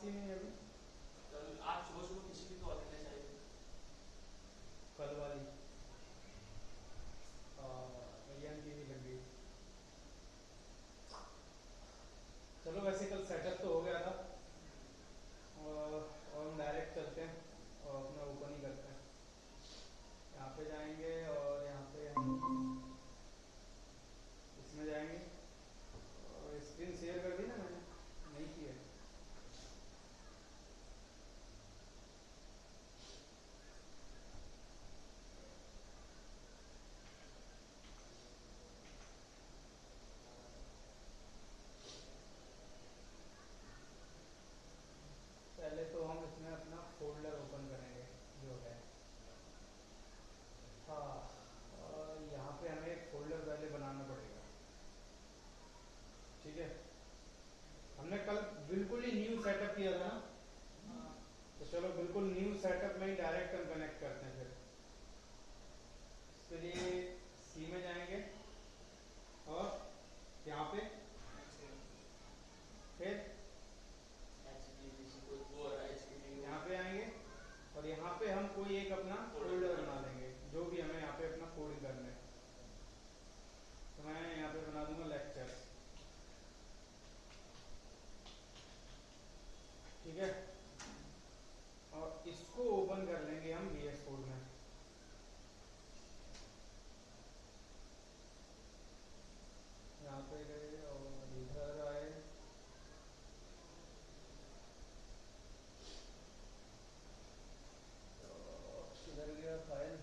सी नहीं है अभी? कल आज सुबह सुबह किसी की तो अटेंडेंस आई थी। कल वाली एम की भी लग गई। चलो वैसे कल सेटअप तो हो गया था, और हम डायरेक्ट चलते हैं और अपना ओपन ही करते हैं। यहाँ पे जाएंगे और यहाँ पे हम इसमें जाएंगे। और स्क्रीन शेयर कर दी ना मैंने, नहीं की है। पहले तो हम इसमें अपना फोल्डर ओपन करेंगे जो है। हाँ, और यहाँ पे हमें एक फोल्डर पहले बनाना पड़ेगा। ठीक है, हमने कल बिल्कुल ही न्यू सेटअप किया था ना, तो चलो बिल्कुल न्यू सेटअप में ही डायरेक्ट हम कनेक्ट करते हैं। फिर इसके लिए सी में जाएंगे और यहाँ पे फिर यहाँ पे आएंगे और यहाँ पे हम कोई एक अपना फोल्डर बना देंगे, जो भी हमें यहाँ पे अपना कोडिंग करना है। तो मैं यहाँ पे बना दूंगा लेक्चर। ठीक है, और इसको ओपन कर लेंगे हम VS कोड में। यहाँ पे गए और इधर आए, तो किधर गया फाइल?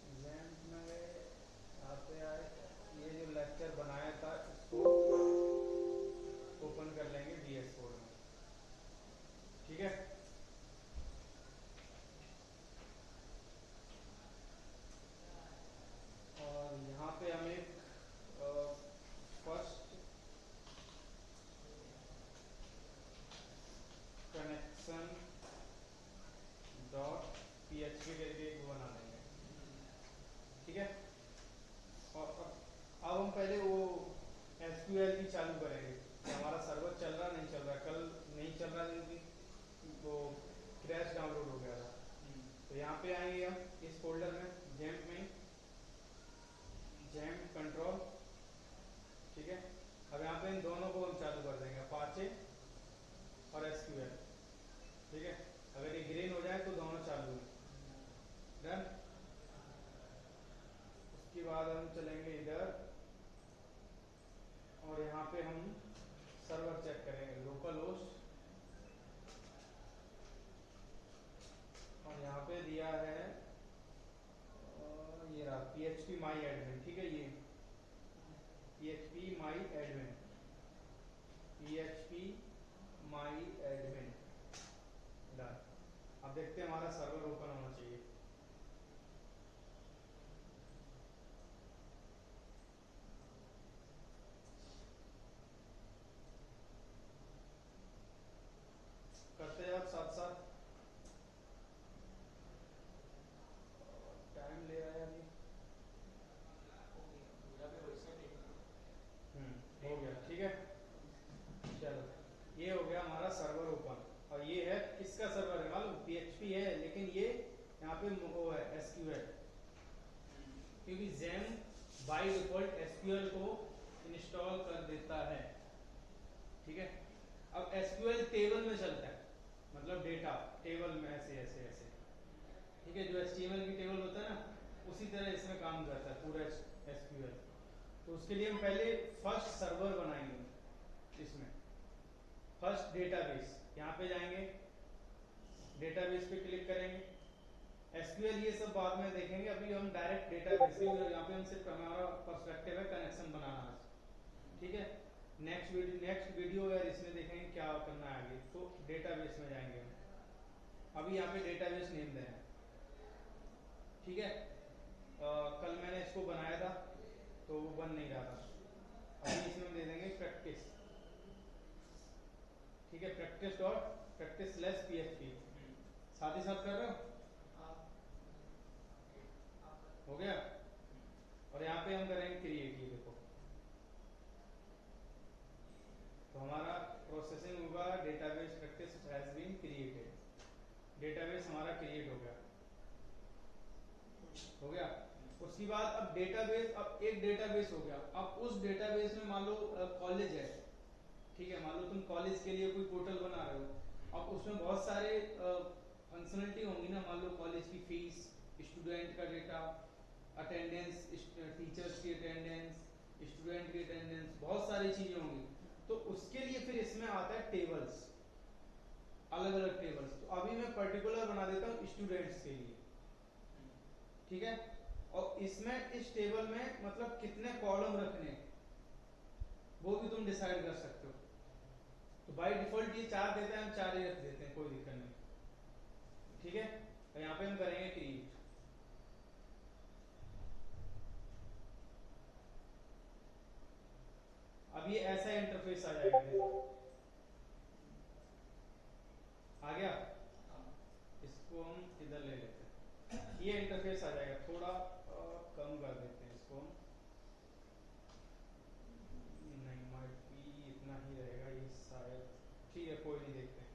एग्जाम में गए, यहाँ पे आए, ये जो लेक्चर बनाया था इसको ओपन कर लेंगे VS कोड में। ठीक है, और यहाँ पे हम एक फर्स्ट कनेक्शन डॉट PHP करके एक बना देंगे। ठीक है, और अब हम पहले वो SQL की चालू करेंगे कि हमारा सर्वर चल रहा नहीं चल रहा। कल नहीं चल रहा क्योंकि वो क्रैश डाउनलोड हो गया था। तो यहाँ पे आएंगे हम इस फोल्डर में, जेम्प में, जेम्प कंट्रोल। ठीक है, अब यहाँ पे इन दोनों को हम चालू कर देंगे, अपाचे और SQL। ठीक है, अगर ये ग्रीन हो जाए तो दोनों चालू है। डन। उसके बाद हम चलेंगे इधर और यहाँ पे हम सर्वर चेक करेंगे, लोकल होस्ट, और यहाँ पे दिया है ये रहा PHP माई एडमिन। ठीक है, ये PHP माई एडमिन, PHP माई एडमिन। डन। अब देखते हैं हमारा सर्वर ओपन होना चाहिए। करते हैं आप साथ साथ, टाइम ले रहा है अभी। हो गया। ठीक है, चलो ये हो गया हमारा सर्वर ओपन। और ये है किसका सर्वर है मालूम? PHP है, लेकिन ये यहाँ पे वो है SQL, क्योंकि जेम बाय डिफॉल्ट SQL को इंस्टॉल कर देता है। ठीक है, अब SQL टेबल में चलता है, मतलब डेटा टेबल में ऐसे ऐसे ऐसे। ठीक है, जो HTML की टेबल होता है ना, उसी तरह इसमें काम करता है पूरा SQL। तो उसके लिए हम पहले फर्स्ट सर्वर बनाएंगे इसमें, फर्स्ट डेटाबेस। यहाँ पे जाएंगे, डेटाबेस पे क्लिक करेंगे। SQL ये सब बाद में देखेंगे, अभी हम डायरेक्ट डेटाबेस, यहाँ पे हम सिर्फ हमारा पर्सपेक्टिव है कनेक्शन बनाना। ठीक है, नेक्स्ट वीडियो यार इसमें देखेंगे क्या करना है आगे। तो डेटाबेस में जाएंगे हम, अभी यहाँ पे डेटाबेस नेम देना है। ठीक है, कल मैंने इसको बनाया था तो वो बन नहीं रहा था। अभी इसमें हम दे देंगे प्रैक्टिस, ठीक है, practice dot practice less PHP। साथ ही साथ कर रहे हो, हो गया। और यहाँ पे हम करेंगे क्रिएट, ये देखो तो हमारा प्रोसेसिंग होगा, database practice has been created, database हमारा क्रिएट हो गया, हो गया। उसके बाद अब डेटाबेस, अब एक डेटाबेस हो गया। अब उस डेटाबेस में मान लो कॉलेज है, ठीक है, मान लो तुम कॉलेज के लिए कोई पोर्टल बना रहे हो। अब उसमें बहुत सारे फंक्शनलिटी होंगी ना, मान लो कॉलेज की फीस, स्टूडेंट का डेटा, अटेंडेंस, टीचर्स की अटेंडेंस, स्टूडेंट की अटेंडेंस, बहुत सारी चीजें होंगी। तो उसके लिए फिर इसमें आता है टेबल्स, अलग अलग टेबल्स। तो अभी मैं पर्टिकुलर बना देता हूँ स्टूडेंट्स के लिए, ठीक है। और इसमें इस टेबल में मतलब कितने कॉलम रखने वो भी तुम डिसाइड कर सकते हो। तो बाय डिफॉल्ट ये 4 देता है, हम 4 ही रख देते हैं, कोई दिक्कत नहीं, ठीक है। तो यहाँ पे हम करेंगे क्रिएट। अब ये ऐसा इंटरफेस आ जाएगा, देखो आ गया। इसको हम इधर ले लेते हैं, ये इंटरफेस आ जाएगा। थोड़ा कम कर देते हैं इसको हम, नहीं माइट भी इतना ही रहेगा ये शायद, ठीक है, कोई नहीं, देखते हैं।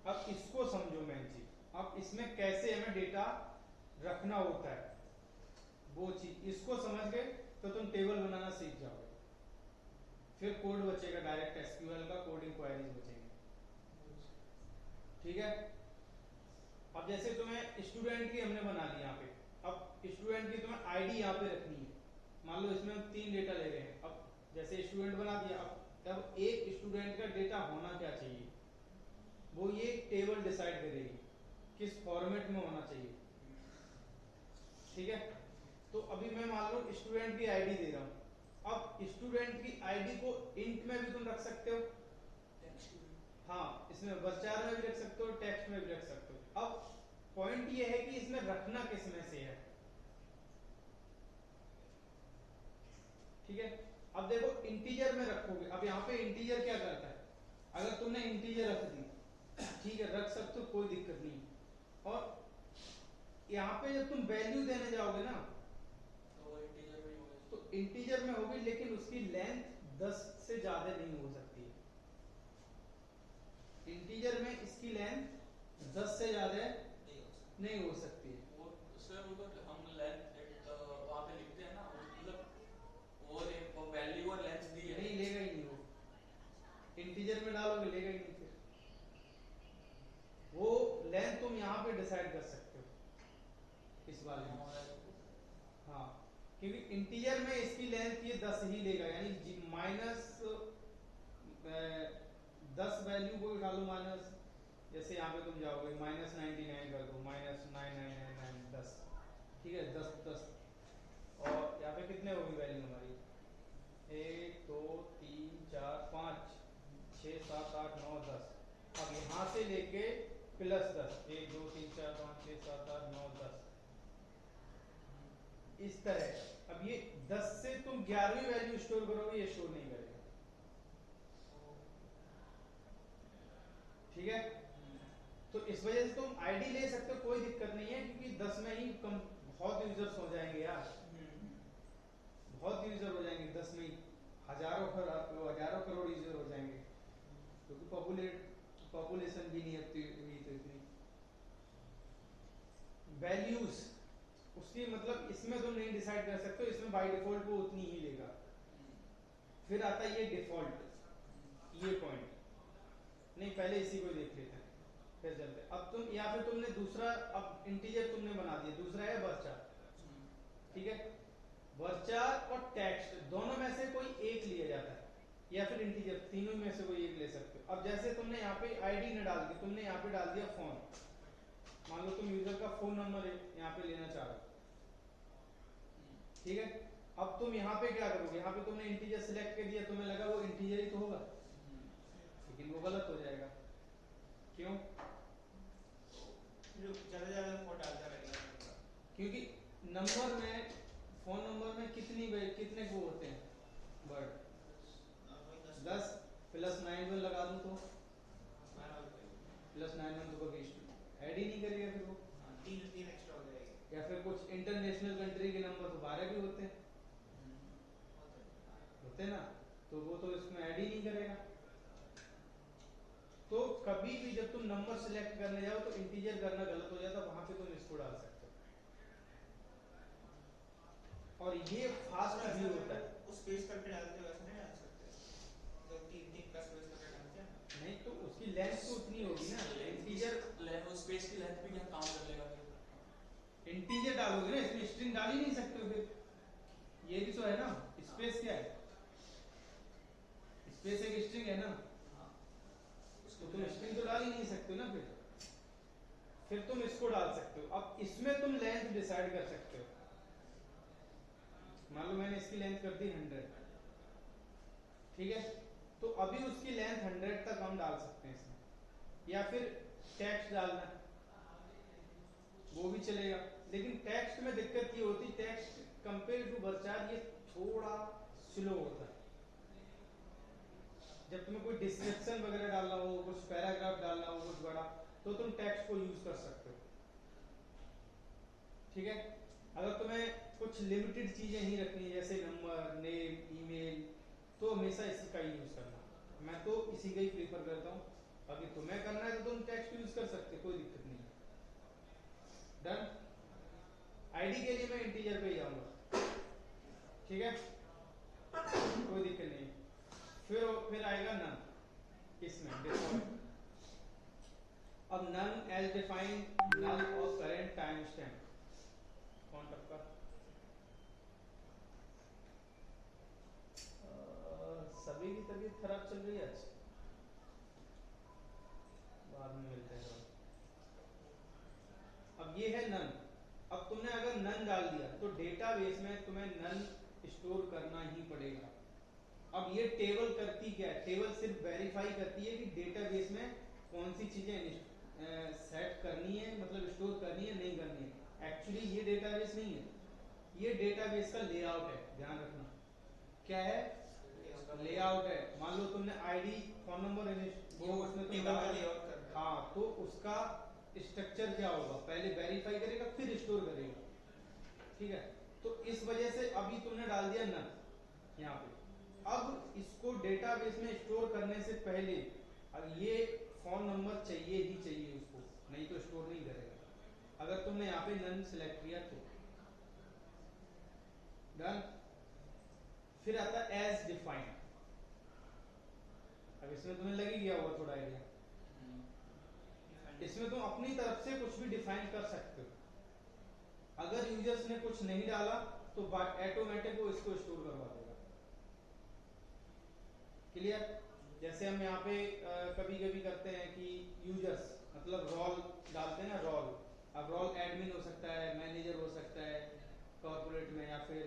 अब इसको समझो मेन चीज, अब इसमें कैसे हमें डेटा रखना होता है वो चीज, इसको समझ गए तो तुम टेबल बनाना सीख जाओगे। फिर कोड बचेगा डायरेक्ट SQL का, कोडिंग क्वेरीज बचेंगे, ठीक है। अब जैसे तुम्हें स्टूडेंट की हमने बना ली यहाँ पे, अब स्टूडेंट की तुम्हें आईडी यहाँ पे रखनी है। मान लो इसमें हम 3 डेटा ले रहे हैं। अब जैसे स्टूडेंट बना दिया, अब एक स्टूडेंट का डेटा होना क्या चाहिए, वो ये टेबल डिसाइड करेगी किस फॉर्मेट में होना चाहिए, ठीक है। तो अभी मैं मान लो स्टूडेंट की आईडी दे रहा हूँ। अब स्टूडेंट की आईडी को इंट में भी तुम रख सकते हो, हाँ, इसमें वर्चर में भी रख सकते हो, टेक्स्ट में भी रख सकते हो। अब पॉइंट ये है कि इसमें रखना किस में से है, ठीक है। अब देखो इंटीजर में रखोगे, अब यहाँ पे इंटीजर क्या करता है, अगर तुमने इंटीजर रख दी, ठीक है, रख सकते हो, कोई दिक्कत नहीं। और यहाँ पे जब तुम वैल्यू देने जाओगे ना, तो इंटीजर में होगी, लेकिन उसकी लेंथ 10 से ज्यादा नहीं हो सकती है। इंटीजर में इसकी लेंथ 10 से ज्यादा नहीं हो सकती है। वो सर वो तो हम लेंथ वहाँ पे लिखते हैं ना, मतलब वो वैल्यू और लेंथ दी है, नहीं लेगा ही नहीं वो, इंटीजर में डालोगे लेगा ही नहीं। फिर वो लेंथ तुम यहाँ पे डिसाइड कर सकते हो इस वाले में, हाँ, क्योंकि इंटीजर में इसकी लेंथ ये 10 ही लेगा, यानी माइनस 10 वैल्यू को उठा लो माइनस, जैसे यहाँ पे तुम जाओगे -99 कर दो, -9999 10, ठीक है, 10 10। और यहाँ पे कितने होगी वैल्यू हमारी, 1 2 3 4 5 6 7 8 9 10। अब यहाँ से लेके +10, 1 2 3 4 5 6 7 8 9 10, इस तरह। अब ये 10 से तुम 11वीं वैल्यू स्टोर करोगे, ये स्टोर नहीं करेगा, ठीक है। तो इस वजह से तुम आईडी ले सकते हो, कोई दिक्कत नहीं है, क्योंकि 10 में ही कम बहुत यूजर्स हो जाएंगे यार, बहुत यूजर हो जाएंगे 10 में ही, हजारों करोड़ यूजर हो जाएंगे, क्योंकि पॉपुलेशन भी नहीं हुई तो इतनी। वैल्यूज उसकी मतलब इसमें तुम नहीं डिसाइड कर सकते हो, इसमें बाय डिफॉल्ट वो उतनी ही लेगा। फिर आता है ये डिफॉल्ट, ये पॉइंट नहीं, पहले इसी को देख लेते हैं फिर चलते। अब तुम या फिर तुमने दूसरा, अब इंटीजर तुमने बना दिया, दूसरा है वर्चर, ठीक है। वर्चर और टेक्स्ट दोनों में से कोई एक लिया जाता है, या फिर इंटीजर, तीनों में से कोई एक ले सकते हो। अब जैसे तुमने यहाँ पे आईडी न डाल दी, तुमने यहाँ पे डाल दिया फोन, मान लो तुम यूजर का फोन नंबर यहाँ पे लेना चाह रहे हो, ठीक है। अब तुम यहाँ पे क्या करोगे, यहाँ पे तुमने इंटीजर सिलेक्ट कर दिया, तुम्हें लगा वो इंटीजर ही तो होगा, लेकिन वो गलत हो जाएगा। क्यों? ज्यादा फोन डालता रहेगा, क्योंकि नंबर में 991 लगा दूं तो प्लस 91 तो कभी ऐड ही नहीं करेगा फिर वो। तीन तीन एक्स्ट्रा हो जाएगी। या फिर कुछ इंटरनेशनल कंट्री के नंबर तो 12 भी होते हैं, होते ना, तो वो तो इसमें ऐड ही नहीं करेगा। तो कभी भी जब तुम नंबर सिलेक्ट करने जाओ तो इंटीजर करना गलत हो जाता, वहां पे तुम इसको डाल सकते हो। और ये फास्ट भी होता है। उस स्पेस करके डालते हो वैसे नहीं डाल सकते, जो तीन तीन का स्पेस करके डालते हैं ना। नहीं तो उसकी लेंथ तो उतनी होगी ना, इंटीजर स्पेस की लेंथ भी क्या काम कर लेगा फिर। इंटीजर डालोगे ना, इसमें स्ट्रिंग डाल ही नहीं सकते हो फिर। ये भी तो है ना, स्पेस क्या है, स्पेस एक स्ट्रिंग है ना, तो तुम स्ट्रिंग तो डाल ही नहीं सकते ना। फिर तुम इसको डाल सकते हो। अब इसमें तुम लेंथ डिसाइड कर सकते हो। मान लो मैंने इसकी लेंथ कर दी 100, ठीक है, तो अभी उसकी लेंथ 100 तक हम डाल सकते हैं इसमें। या फिर टेक्स्ट डालना वो भी चलेगा, लेकिन टेक्स्ट में दिक्कत ये होती, टेक्स्ट कंपेयर टू वर्चार ये थोड़ा स्लो होता है। जब तुम्हें कोई डिस्क्रिप्शन वगैरह डालना हो, कुछ पैराग्राफ डालना हो कुछ बड़ा, तो तुम टेक्स्ट को यूज कर सकते हो, ठीक है। अगर तुम्हें कुछ लिमिटेड चीजें ही रखनी है जैसे नंबर, नेम, ईमेल, तो हमेशा इसी का यूज करना। मैं तो इसी का ही प्रेफर करता हूँ। अगर तुम्हें करना है तो तुम टेक्स्ट यूज कर सकते, कोई दिक्कत नहीं। डन। आईडी के लिए मैं इंटीजर पे ही जाऊंगा, ठीक है, कोई दिक्कत नहीं। फिर आएगा नन, इसमें डिफॉल्ट। अब नन एज डिफाइंड, नल और करेंट टाइम स्टैम्प। कौन टपका? सभी की तबीयत खराब चल रही है आज, बाद में मिलते हैं। अब ये है नन। अब तुमने अगर नन डाल दिया तो डेटाबेस में तुम्हें नन स्टोर करना ही पड़ेगा। अब ये टेबल करती क्या है, टेबल सिर्फ वेरीफाई करती है कि डेटाबेस में कौन सी चीजें सेट करनी है, मतलब स्टोर करनी है नहीं करनी है। एक्चुअली ये डेटाबेस नहीं है, ये डेटाबेस का लेआउट है, ध्यान रखना। क्या है? लेआउट है। मान लो तुमने आईडी, फोन नंबर वो उसमें तुम डाल, हाँ, तो उसका स्ट्रक्चर क्या होगा, पहले वेरीफाई करेगा फिर स्टोर करेगा, ठीक है। तो इस वजह से अभी तुमने डाल दिया नन यहाँ पे। अब इसको डेटाबेस में स्टोर करने से पहले अब ये फोन नंबर चाहिए ही चाहिए उसको, नहीं तो स्टोर नहीं करेगा। अगर तुमने यहाँ पे नन सिलेक्ट किया तो डन। फिर आता है एज डिफाइंड। अब इसमें तुम्हें लगी गया होगा थोड़ा आइडिया। इसमें तुम अपनी तरफ से कुछ भी डिफाइन कर सकते हो। अगर यूजर्स ने कुछ नहीं डाला तो ऑटोमेटिक वो इसको स्टोर करवा देगा। क्लियर? जैसे हम यहाँ पे कभी कभी करते हैं कि यूजर्स मतलब रोल डालते हैं ना, रोल। अब रोल एडमिन हो सकता है, मैनेजर हो सकता है कॉर्पोरेट में, या फिर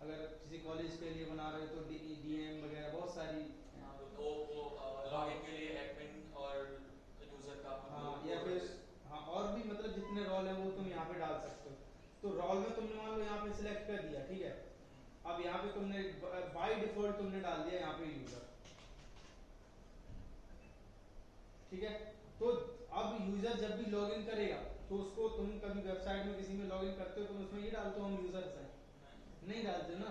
अगर किसी कॉलेज के लिए बना रहे हो तो डीएम वगैरह बहुत सारी। तो वो लॉगिन के लिए एडमिन और यूजर का, हाँ, या फिर हाँ, और भी मतलब जितने रोल है वो तुम यहाँ पे डाल सकते हो। तो रोल में तुमने मान लो यहाँ पे सिलेक्ट कर दिया, ठीक है। अब यहाँ पे तुमने बाय डिफॉल्ट तुमने डाल दिया यहाँ पे यूजर, ठीक है। तो अब यूजर जब भी लॉगिन करेगा तो उसको तुम कभी वेबसाइट में किसी में लॉगिन करते हो तो उसमें ये डालते हो हम यूजर्स हैं, नहीं डालते ना,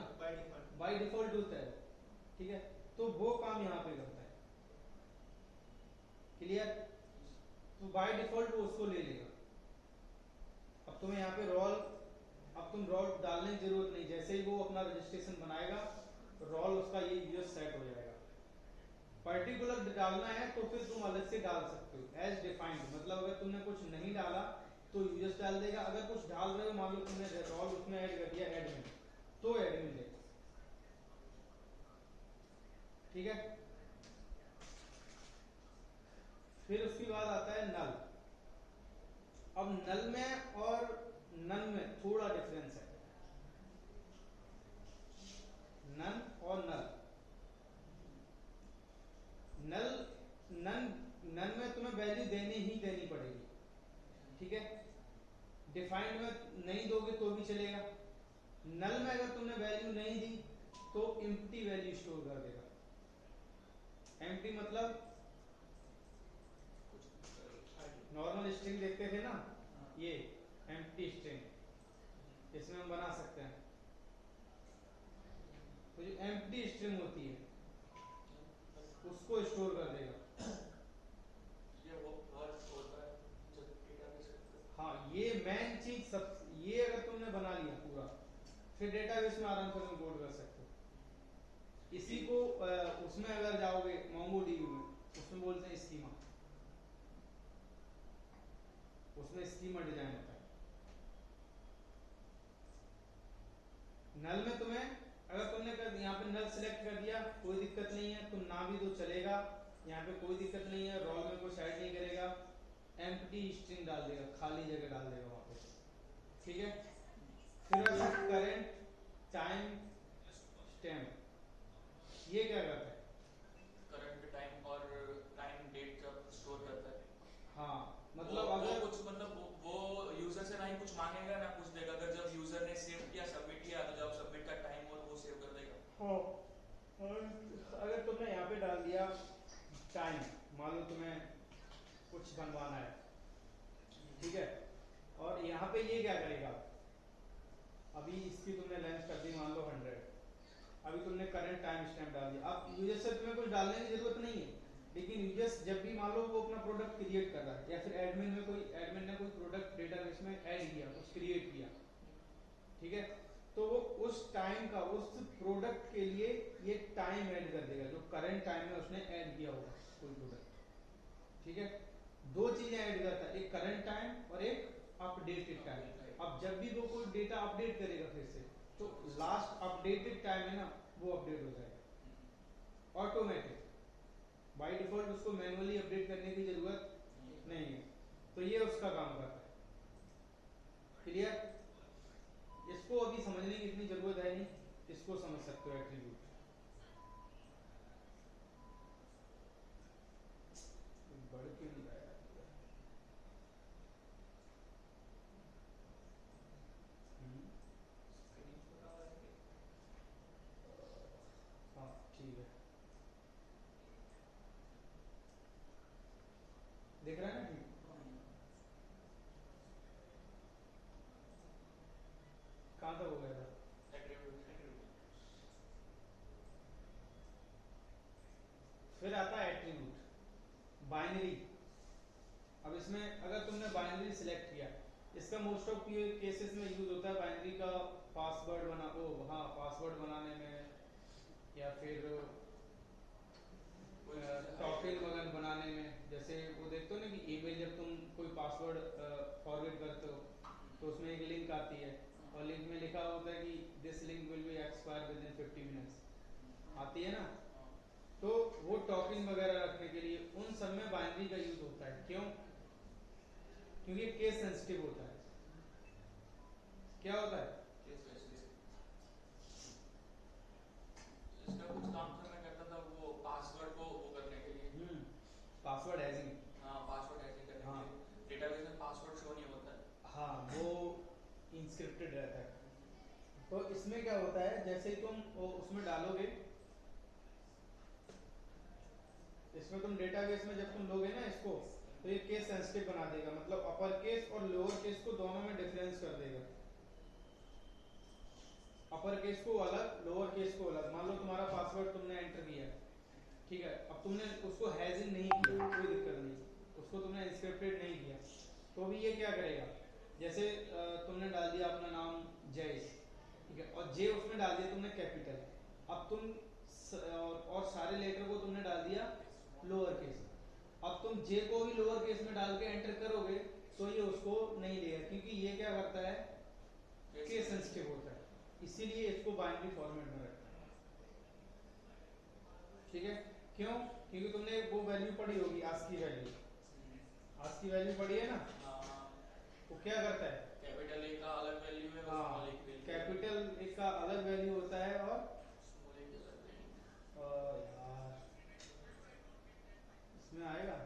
बाय डिफॉल्ट होता है, ठीक है। तो वो काम यहाँ पे करता है। क्लियर? तो बाय डिफॉल्ट वो उसको ले लेगा। अब तुम्हें यहाँ पे रोल, अब तुम रोल डालने की जरूरत नहीं, जैसे ही वो अपना रजिस्ट्रेशन बनाएगा रोल उसका ये यूजर सेट हो जाएगा। पर्टिकुलर डालना है तो फिर तुम अलग से डाल सकते हो, एज डिफाइंड। मतलब अगर तुमने कुछ नहीं डाला तो यूजर्स डाल देगा, अगर कुछ डाल रहे हो, मान लो तुमने रोल उसमें ऐड कर दिया एडमिन, तो एडमिन देगा, ठीक है। फिर उसके बाद आता है नल। अब नल में और नन में थोड़ा डिफरेंस है। नन और नल, नल नन नन में तुम्हें वैल्यू देनी ही देनी पड़ेगी, ठीक है। डिफाइंड में नहीं दोगे तो भी चलेगा। नल में अगर तुमने वैल्यू नहीं दी तो एम्प्टी वैल्यू स्टोर कर देगा। एम्प्टी मतलब नॉर्मल स्ट्रिंग देखते थे ना, ये एम्प्टी स्ट्रिंग इसमें हम बना सकते हैं। तो जो एम्प्टी स्ट्रिंग होती है उसको स्टोर कर देगा। ये वो वर्क होता है जब डेटाबेस। हाँ ये मेन चीज सब, ये अगर तुमने बना लिया पूरा, फिर डेटाबेस में आराम से तुम कोड कर सकते हो। इसी को उसमें अगर जाओगे मोंगोडीबी में, उसमें बोलते हैं स्कीमा, उसमें स्कीमा डिजाइन होता है। नल में तुम्हें अगर तुमने यहाँ पे नल सिलेक्ट कर दिया कोई दिक्कत नहीं है, तुम ना भी तो चलेगा, यहाँ पे कोई दिक्कत नहीं है, रोल में कोई साइड नहीं करेगा, एम्प्टी स्ट्रिंग डाल देगा, खाली जगह डाल देगा वहां पे, ठीक है। फिर आता है करंट टाइम स्टैम्प, ये क्या करता है? करंट टाइम और टाइम डेट जब स्टोर करता है। हाँ मतलब वो अगर कुछ मतलब वो यूजर से ना ही कुछ मांगेगा ना कुछ देगा। अगर जब यूजर ने सेव किया सबमिट किया तो जब सबमिट का टाइम हो तो वो सेव कर देगा। हाँ, और अगर तुमने यहाँ पे डाल दिया टाइम, मान लो तुम्हें कुछ बनवाना है, ठीक है, और यहाँ पे ये क्या करेगा, अभी इसकी तुमने लेंथ कर दी मान लो 100, अभी तुमने करंट टाइम स्टैम्प डाल दिया। अब यूजर से तुम्हें कुछ डालने की जरूरत नहीं है, लेकिन यूजर्स जब भी मान लो वो अपना प्रोडक्ट क्रिएट कर रहा है, या फिर एडमिन ने कोई प्रोडक्ट डेटाबेस में ऐड किया, कुछ क्रिएट किया, ठीक है, तो वो उस टाइम का उस प्रोडक्ट के लिए ये टाइम ऐड कर देगा जो करंट टाइम में उसने ऐड किया होगा कोई प्रोडक्ट, ठीक है। दो चीजें ऐड करता है, एक करंट टाइम और एक अपडेटेड टाइम। अब जब भी वो कोई डेटा अपडेट करेगा फिर से, तो लास्ट अपडेटेड टाइम है ना वो अपडेट हो जाएगा ऑटोमेटिक, बाय डिफॉल्ट उसको मैनुअली अपडेट करने की जरूरत नहीं है। तो ये उसका काम करता है। क्लियर? इसको अभी समझने की इतनी जरूरत है नहीं, इसको समझ सकते हो एट्रीब्यूट। बढ़ क्यों नहीं रहा है? हाँ ठीक है, देख रहा है ना? ठीक, कहाँ तक हो गया था? फिर आता है एट्रीब्यूट बाइनरी। अब इसमें अगर तुमने बाइनरी सिलेक्ट किया, इसका मोस्ट ऑफ केसेस में यूज होता है बाइनरी का पासवर्ड बना हाँ पासवर्ड बनाने में, या फिर टॉपिक वगैरह बनाने में। जैसे वो देखते हो ना कि ईमेल जब तुम कोई पासवर्ड फॉरवर्ड करते हो तो उसमें एक लिंक आती है, और लिंक में लिखा होता है कि this link will be expire with in 50 minutes, आती है ना। तो वो टॉकिंग वगैरह रखने के लिए उन सब में बाइनरी का यूज होता है। क्यों? क्योंकि केस सेंसिटिव होता है। क्या होता है? इसका कुछ काम था मैं करता था वो पासवर्ड को वो करने के लिए। Password hedging. हाँ पासवर्ड हैशिंग करने हाँ। के लिए डेटाबेस में पासवर्ड शो नहीं होता है। हाँ वो इंस्क्रिप्टेड रहता है। तो इसमें क्या होता है, जैसे ही तुम उसमें डालोगे, इसमें तुम डेटाबेस में जब तुम लोगे ना इसको, तो ये केस सेंसिटिव बना देगा, मतलब अपर केस और लोअर केस को दोनों में डिफरेंस कर देगा। अपर केस को अलग, लोअर केस को अलग। मान लो तुम्हारा पासवर्ड तुमने एंटर किया, ठीक है, अब तुमने उसको हैजिंग नहीं किया, कोई दिक्कत नहीं, उसको तुमने इंस्क्रिप्टेड नहीं किया, तो भी ये क्या करेगा, जैसे तुमने डाल दिया अपना नाम जय, ठीक है, और जे उसमें डाल दिया तुमने कैपिटल, अब तुम और सारे लेटर को तुमने डाल दिया लोअर केस, अब तुम जे को भी लोअर केस में डाल के एंटर करोगे तो ये उसको नहीं लेगा, क्योंकि ये क्या करता है, केस सेंसिटिव होता है, इसीलिए इसको बाइनरी फॉर्मेट में रखता है। ठीक है, क्यों? क्योंकि तुमने वो वैल्यू पढ़ी होगी, आस्की वैल्यू, आस्की वैल्यू पढ़ी है ना, वो क्या करता है, कैपिटल ए का अलग वैल्यू है और स्मॉल ए की वैल्यू। कैपिटल ए का अलग वैल्यू होता है और स्मॉल ए की अलग वैल्यू। यार इसमें आएगा,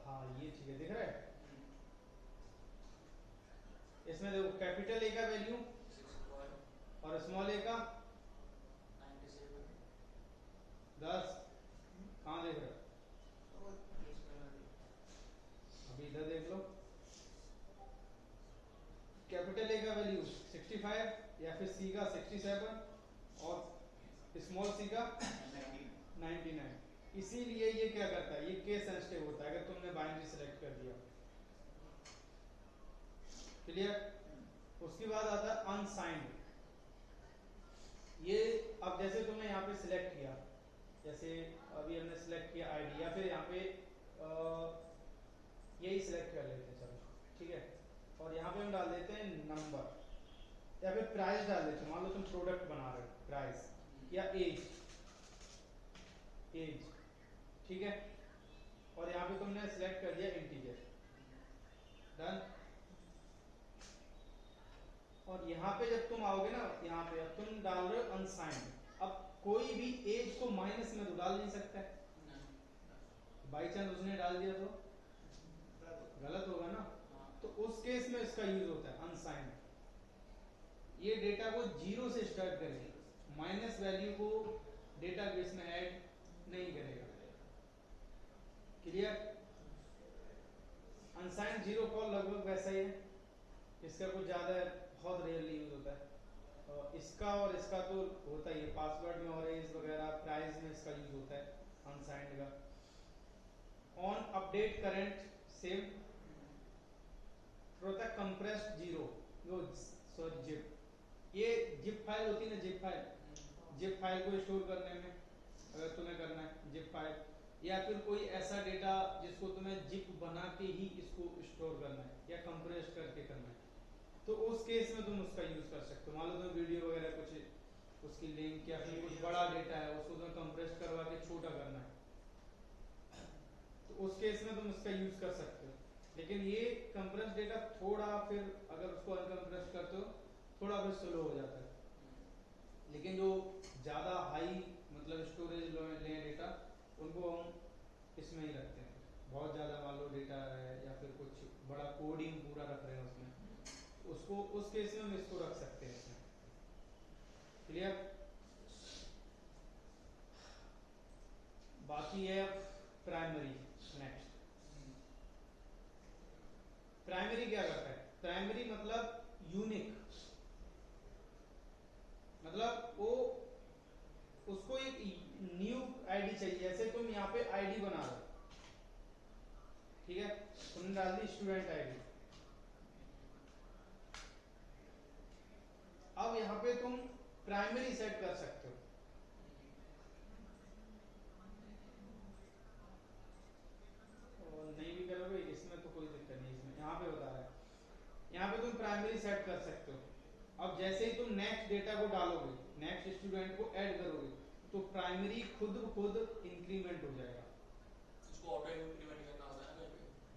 हाँ ये ठीक है, दिख रहा है इसमें, देखो कैपिटल ए का वैल्यू 61 और स्मॉल ए का 97 99। इसीलिए ये क्या करता है, ये केस सेंसिटिव होता है अगर तुमने बाइनरी सेलेक्ट कर दिया। क्लियर? उसके बाद आता है अनसाइंड। ये अब जैसे तुमने यहाँ पे सिलेक्ट किया, जैसे अभी हमने सिलेक्ट किया आईडी, या फिर यहाँ पे यही सिलेक्ट कर लेते हैं, चलो ठीक है, और यहाँ पे हम डाल देते हैं नंबर, या फिर प्राइस डाल देते हैं। मान लो तुम प्रोडक्ट बना रहे हो, प्राइस या एज, ठीक है, और यहाँ पे तुमने सिलेक्ट कर दिया इंटीजर, डन। और यहाँ पे जब तुम आओगे ना, यहाँ पे अब तुम डाल रहे हो अनसाइंड। अब कोई भी एज को माइनस में तो डाल नहीं सकता है, बाई चांस उसने डाल दिया तो गलत होगा ना। तो उस केस में इसका यूज होता है अनसाइंड। ये डेटा को जीरो से स्टार्ट करेगा, माइनस वैल्यू को डेटाबेस में ऐड नहीं करेगा। क्लियर? अनसाइंड जीरो कॉल लगभग वैसा ही है, इसका कुछ ज्यादा बहुत रेयरली यूज होता है। इसका और इसका तो होता ही है, पासवर्ड में और एज वगैरह, प्राइस में इसका यूज होता है अनसाइंड का। ऑन अपडेट करंट सेम, होता है कंप्रेस्ड जीरो, वो सॉरी जिप, ये जिप फाइल होती है ना, जिप फाइल को स्टोर करने में अगर तुम्हें करना है जिप फाइल, या फिर कोई ऐसा डेटा जिसको तुम्हें जिप बना के ही इसको स्टोर करना है या कंप्रेस करके करना है, तो उस केस में तुम उसका यूज कर सकते हो। मान लो तुम वीडियो वगैरह कुछ उसकी लिंक या फिर कुछ बड़ा डेटा है उसको तुम्हें कंप्रेस करवा के छोटा करना है, तो उस केस में तुम उसका यूज कर सकते हो। लेकिन ये कंप्रेस डेटा थोड़ा, फिर अगर उसको अनकंप्रेस करते हो थोड़ा फिर स्लो हो जाता है। लेकिन जो ज्यादा हाई मतलब स्टोरेज ले डेटा, उनको हम इसमें ही रखते हैं। बहुत ज्यादा मान लो डेटा है या फिर कुछ बड़ा कोडिंग पूरा रख रहे हैं उसमें, उसको उस केस में हम इसको रख सकते हैं इसमें। क्लियर? बाकी है अब प्राइमरी। नेक्स्ट, प्राइमरी क्या करता है? प्राइमरी मतलब यूनिक, मतलब वो उसको एक न्यू आईडी चाहिए। जैसे तुम यहाँ पे आईडी बना रहे हो, ठीक है, तुमने डाल दी स्टूडेंट आईडी। अब यहाँ पे तुम प्राइमरी सेट कर सकते हो। और नहीं भी करोगे इसमें तो कोई दिक्कत नहीं, इसमें यहाँ पे बता रहा है, यहाँ पे तुम प्राइमरी सेट कर सकते हो। अब जैसे ही तुम नेक्स्ट डेटा को डालोगे, नेक्स्ट स्टूडेंट को ऐड करोगे, तो प्राइमरी खुद ब खुद इंक्रीमेंट हो जाएगा। उसको ऑटो इंक्रीमेंट करना होता है ना?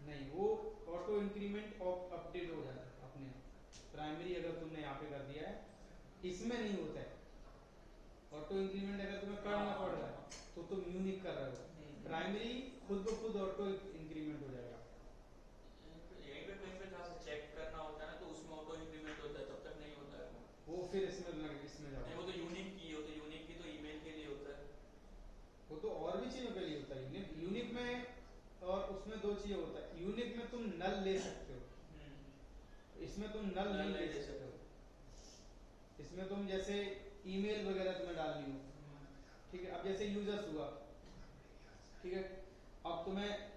नहीं, वो ऑटो इंक्रीमेंट अपडेट हो जाता है अपने आप। प्राइमरी अगर तुमने यहाँ पे कर दिया है, इसमें नहीं होता है ऑटो इंक्रीमेंट। अगर तुम्हें करना पड़ रहा है तो तुम यूनिक कर रहे हो, प्राइमरी खुद ब खुद ऑटो इंक्रीमेंट हो जाएगा। यहीं पे कहीं पे जहाँ से चेक करना होता है ना, तो उसमें ऑटो इंक्रीमेंट होता है, तब तक नहीं होता है वो फिर इसमें जाओ। नहीं, वो तो यूनिक की होता है, यूनिक की तो ईमेल के लिए होता है। वो तो और भी चीजों के लिए होता है। यूनिक में और उसमें दो चीजें होता है। यूनिक में तुम नल ले सकते हो, इसमें तुम नल नहीं ले सकते हो। इसमें तुम जैसे ईमेल वगैरह तुम्हें डालनी हो, ठीक है, अब जैसे यूजर्स हुआ, ठीक है, अब तुम्हें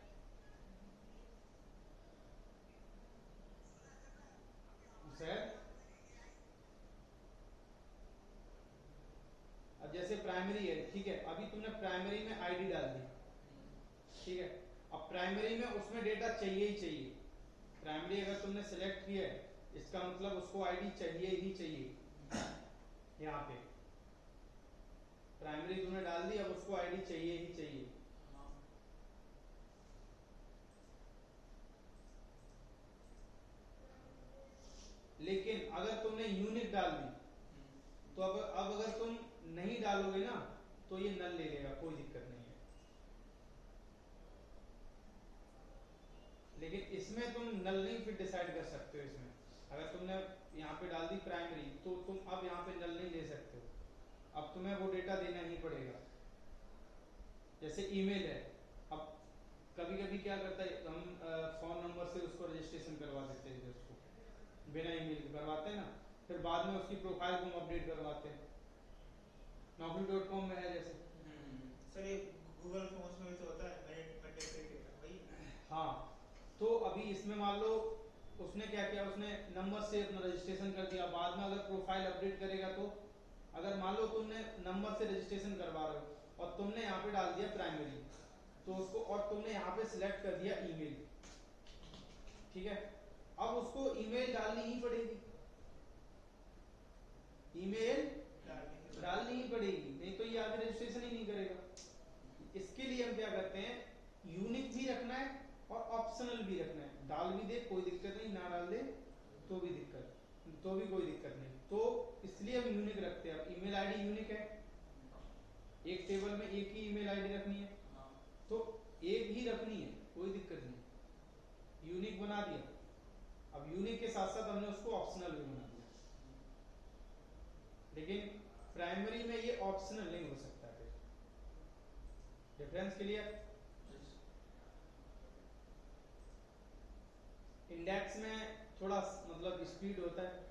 अब जैसे प्राइमरी है, ठीक है, अभी तुमने प्राइमरी में आईडी डाल दी, ठीक है, अब प्राइमरी में उसमें डेटा चाहिए ही चाहिए। प्राइमरी अगर तुमने सेलेक्ट किया है, इसका मतलब उसको आईडी चाहिए ही चाहिए। यहाँ पे प्राइमरी तुमने डाल दी, अब उसको आईडी चाहिए ही चाहिए। लेकिन अगर तुमने यूनिक डाल दी, तो अब अगर तुम नहीं डालोगे ना, तो ये नल ले लेगा, कोई दिक्कत नहीं है। लेकिन इसमें तुम नल नहीं फिर डिसाइड कर सकते हो। इसमें अगर तुमने यहाँ पे डाल दी प्राइमरी, तो तुम अब यहाँ पे नल नहीं ले सकते हो, अब तुम्हें वो डेटा देना ही पड़ेगा। जैसे ईमेल है, अब कभी कभी क्या करता है, हम फोन नंबर से उसको रजिस्ट्रेशन करवा देते हैं, उसको बिना ईमेल के करवाते हैं ना, फिर बाद में उसकी प्रोफाइल को हम अपडेट करवाते हैं। naukri.com में है जैसे। सर ये से अपना रजिस्ट्रेशन कर दिया, बाद में अगर प्रोफाइल अपडेट करेगा तो अगर मान लो तुमने नंबर से रजिस्ट्रेशन करवा रहे हो और तुमने यहाँ पे डाल दिया प्राइमरी, तो उसको और तुमने यहाँ पे सिलेक्ट कर दिया ईमेल, ठीक है, अब उसको ईमेल डालनी ही पड़ेगी, ईमेल डालनी ही पड़ेगी, नहीं तो ये आगे रजिस्ट्रेशन ही नहीं करेगा। इसके लिए हम क्या करते हैं, यूनिक भी रखना है और ऑप्शनल भी रखना है, डाल भी दे कोई दिक्कत नहीं, ना डाल दे तो भी कोई दिक्कत नहीं, तो इसलिए हम यूनिक रखते हैं। अब ईमेल आईडी यूनिक है, एक टेबल में एक ही ईमेल आईडी रखनी है, तो एक ही रखनी है, कोई दिक्कत नहीं, यूनिक बना दिया। अब यूनिक के साथ साथ हमने उसको ऑप्शनल भी बना दिया, लेकिन प्राइमरी में ये ऑप्शनल नहीं हो सकता। फिर डिफरेंस क्लियर? इंडेक्स में थोड़ा मतलब स्पीड होता है,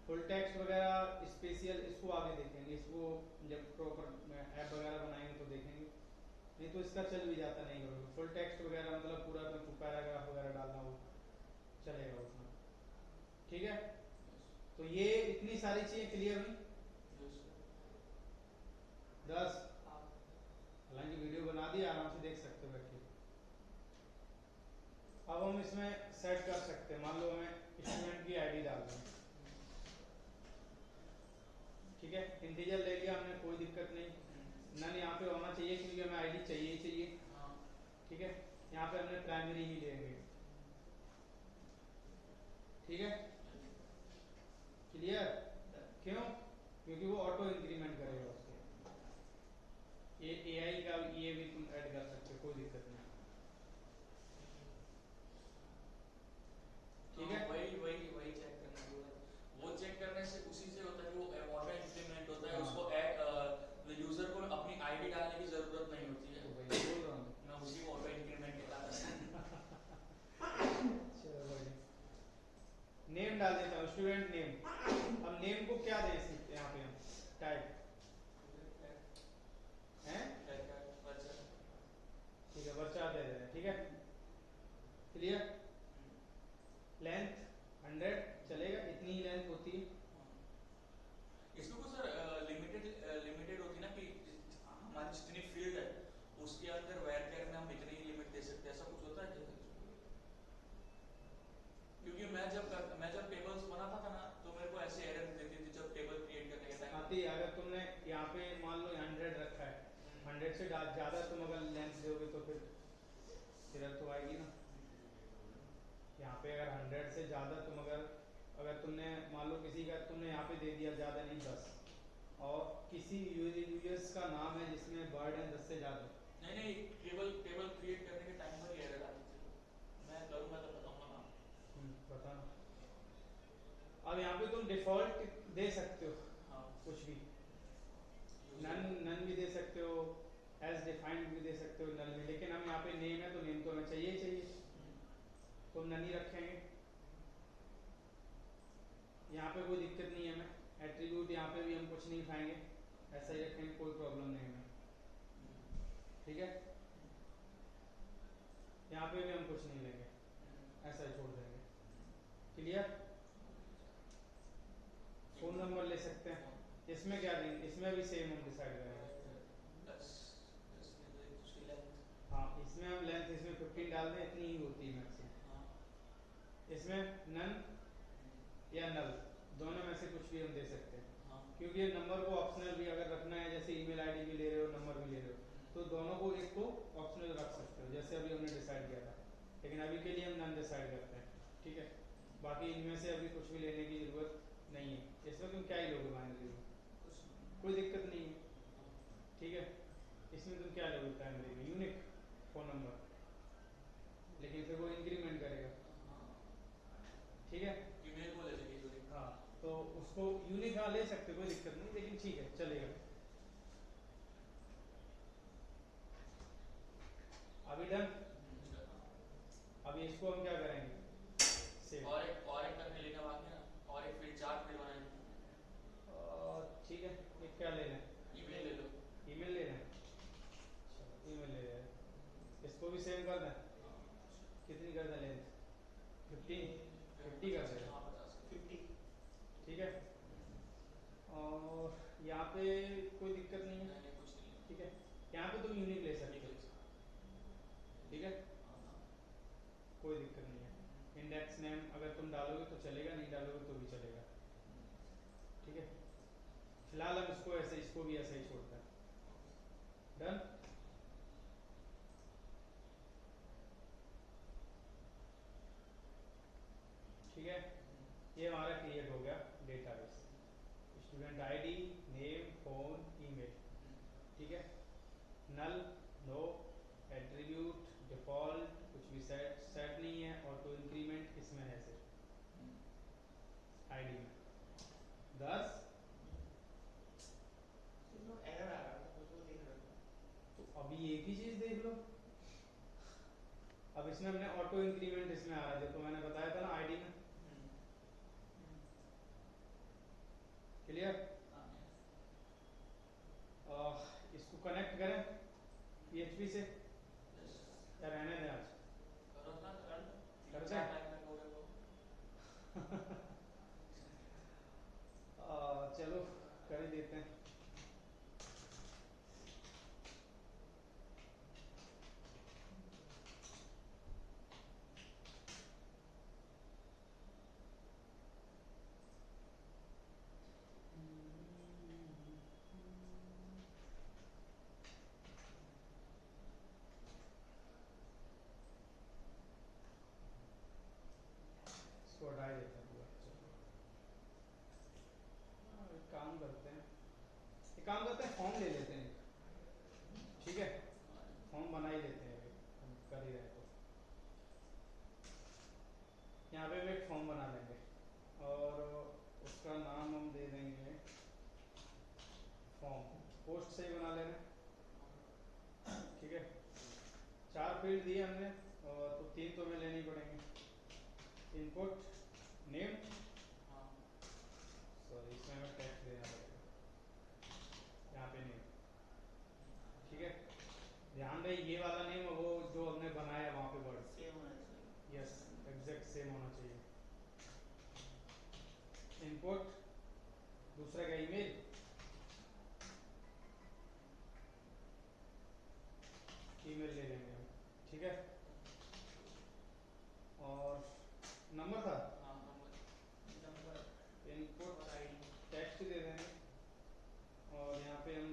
फुल टेक्स्ट वगैरह स्पेशल इसको आगे देखेंगे, इसको जब प्रॉपर ऐप वगैरह बनाएंगे तो देखेंगे, नहीं तो इसका चल भी जाता, नहीं करोगे फुल टेक्स्ट वगैरह मतलब पूरा पैराग्राफ वगैरह डालना हो चलेगा उसमें, ठीक है। तो ये इतनी सारी चीजें क्लियर हुई? 10 हालांकि वीडियो बना दी, आराम से देख सकते हो बैठ के। अब हम इसमें सेट कर सकते हैं, मान लो हमें स्टूडेंट की आईडी डाल दें, ठीक है, इंटीजर ले लिया हमने, कोई दिक्कत नहीं, नन यहाँ पे होना चाहिए क्योंकि हमें आईडी चाहिए ही चाहिए, ठीक है। यहाँ पे हमने प्राइमरी ही लेंगे, ठीक है, क्लियर? क्यों? क्योंकि वो ऑटो इंक्रीमेंट करेगा उसको, ये एआई का ये भी तुम ऐड कर सकते हो, कोई दिक्कत नहीं, ठीक है। वही चेक करना होगा, वो चेक करने से उसी से होता है कि वो ऑटो इंप्लीमेंट होता है, उसको यूजर को अपनी आईडी डालने की जरूरत नहीं होती है, तो वही बोल रहा हूँ मैं उसी को ऑटो इंक्रीमेंट कहता चलो भाई, नेम डाल देता हूँ, स्टूडेंट नेम। अब नेम को क्या दे सकते हैं यहाँ पे हम, टाइप हैं, ठीक है, वर्चा दे रहे हैं, ठीक है, क्लियर? लेंथ 100 चलेगा, इतनी ही लेंथ होती है। इसमें कुछ सर लिमिटेड होती है ना कि हमारी जितनी फील्ड है उसके अंदर वायर कैर में हम इतनी ही लिमिट दे सकते हैं, ऐसा कुछ होता है क्या? क्योंकि मैं जब टेबल्स बनाता था ना तो मेरे को ऐसे एरर देती थी जब टेबल क्रिएट करने के टाइम आती है, अगर तुमने यहाँ पे मान लो 100 रखा है, 100 से ज्यादा तुम अगर लेंथ दोगे तो फिर एरर तो आएगी ना। यहाँ पे अगर 100 से ज्यादा तुम अगर तुमने मान लो किसी का तुमने यहाँ पे दे दिया ज्यादा नहीं 10, और किसी यूजर्स का नाम है जिसमें वर्ड है 10 से ज्यादा, नहीं टेबल क्रिएट करने के टाइम पर एरर आती थी, मैं करूँगा तो बताऊंगा ना। बताना। अब यहाँ पे तुम डिफॉल्ट दे सकते हो, हाँ, कुछ भी, नन भी दे सकते हो, एज डिफाइंड भी दे सकते हो नल में, लेकिन हम यहाँ पे नेम है तो नेम तो हमें चाहिए ही चाहिए, तो नन ही रखेंगे, यहाँ पे कोई दिक्कत नहीं है हमें। एट्रीब्यूट यहाँ पे भी हम कुछ नहीं उठाएंगे, ऐसा ही रखेंगे, कोई प्रॉब्लम नहीं हमें, ठीक है। यहाँ पे भी हम कुछ नहीं लेंगे, ऐसा ही छोड़ देंगे, क्लियर? फोन नंबर ले सकते हैं, इसमें क्या देंगे, इसमें भी सेम हम डिसाइड करेंगे। हाँ, इसमें हम लेंथ इसमें 15 डाल दें, इतनी ही होती है मैक्सिमम। इसमें नन या नल दोनों में से कुछ भी हम दे सकते हैं, क्योंकि ये नंबर को ऑप्शनल भी अगर रखना है, जैसे ईमेल आईडी भी ले रहे हो नंबर भी ले रहे हो, तो दोनों को एक को ऑप्शनल रख सकते हो, जैसे अभी हमने डिसाइड किया था, लेकिन अभी के लिए हम नन डिसाइड करते हैं, ठीक है। बाकी इनमें से अभी कुछ भी लेने की जरूरत नहीं है, इसमें तुम क्या ही लोगे बाइनरी में, कोई दिक्कत नहीं है, ठीक है। इसमें तुम क्या लोगे प्राइमरी में, यूनिक फोन नंबर, लेकिन फिर वो इंक्रीमेंट करेगा, ठीक है। ईमेल को ले लेंगे, हाँ, तो उसको यूनिक हाँ ले सकते, कोई दिक्कत नहीं, लेकिन ठीक है चलेगा। अभी डन। अभी इसको हम क्या करेंगे, सेव। और एक करके लेना बाकी ना, और एक फिर 4 फिर बनाएंगे, ठीक है, एक क्या लेना है, ईमेल ले लो, ईमेल लेना है, ईमेल ले लें, इसको भी सेव कर दें, कितनी कर दें लेंथ, 50 कर दें, 50 और यहाँ पे कोई दिक्कत नहीं है, नहीं कुछ नहीं है। ठीक है। यहाँ पे तुम यूनिक ले सकते हो, ठीक है, कोई दिक्कत नहीं है। इंडेक्स नेम अगर तुम डालोगे तो चलेगा, नहीं डालोगे तो भी चलेगा, ठीक है। फिलहाल हम इसको ऐसे, इसको भी ऐसे ही छोड़ते हैं। डन। ठीक है, ये हमारा क्रिएट हो गया database. Student ID, name, phone, email, ठीक है। नल, नो, एट्रीब्यूट, डिफॉल्ट, कुछ भी सेट सेट नहीं है। ऑटो इंक्रीमेंट इसमें है सिर्फ आईडी में 10। तो एरर आ रहा था, कुछ वो देख रहा था। तो अभी एक ही चीज देख लो। अब इसमें हमने ऑटो इंक्रीमेंट इसमें आ रहा है, देखो मैंने बताया था ना आईडी में। क्लियर। इसको कनेक्ट करें PHP से या रहने दें आज? करो ना, कर दो। कर तीन चार दें? लाइन में करोगे वो। चलो कर ही देते हैं। इसको हटा ही देते हैं पूरा। चलो एक काम करते हैं, फॉर्म ले लेते हैं, ठीक है। फॉर्म बना ही लेते हैं, हम कर ही रहे हैं तो। यहाँ पे भी एक फॉर्म बना लेंगे और उसका नाम हम दे देंगे फॉर्म। पोस्ट से ही बना लेना, ठीक है। 4 फील्ड दिए हमने और तो 3 तो हमें लेने ही पड़ेंगे। इनपुट, नेम, हाँ सॉरी इसमें हमें टेक्स्ट देना पड़ेगा, यहाँ पे नेम, ठीक है। ध्यान रहे ये वाला नेम वो जो हमने बनाया वहाँ पे वर्ड सेम होना चाहिए। यस एग्जैक्ट सेम होना चाहिए। इनपुट, दूसरा का ईमेल, ईमेल ले लेंगे हम, ठीक है। और नंबर था, हाँ नंबर। इनपुट और आईडी। टेक्स्ट दे देंगे और यहाँ पे हम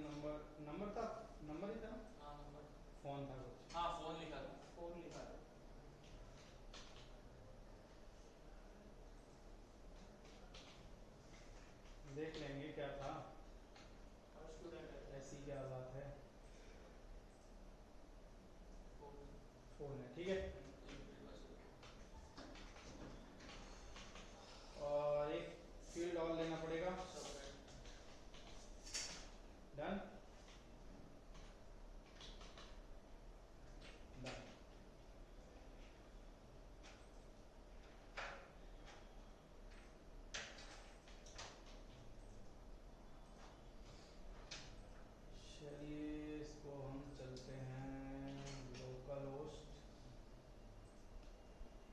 नंबर था, नंबर ही था ना? हाँ नंबर। फोन था कुछ, हाँ फोन लिखा था। फोन लिखा दो। देख लेंगे क्या था। और स्टूडेंट है। ऐसी क्या बात है, फोन। फोन है, ठीक है। और एक फील्ड और लेना पड़ेगा। Done done. चलिए इसको हम चलते हैं लोकल होस्ट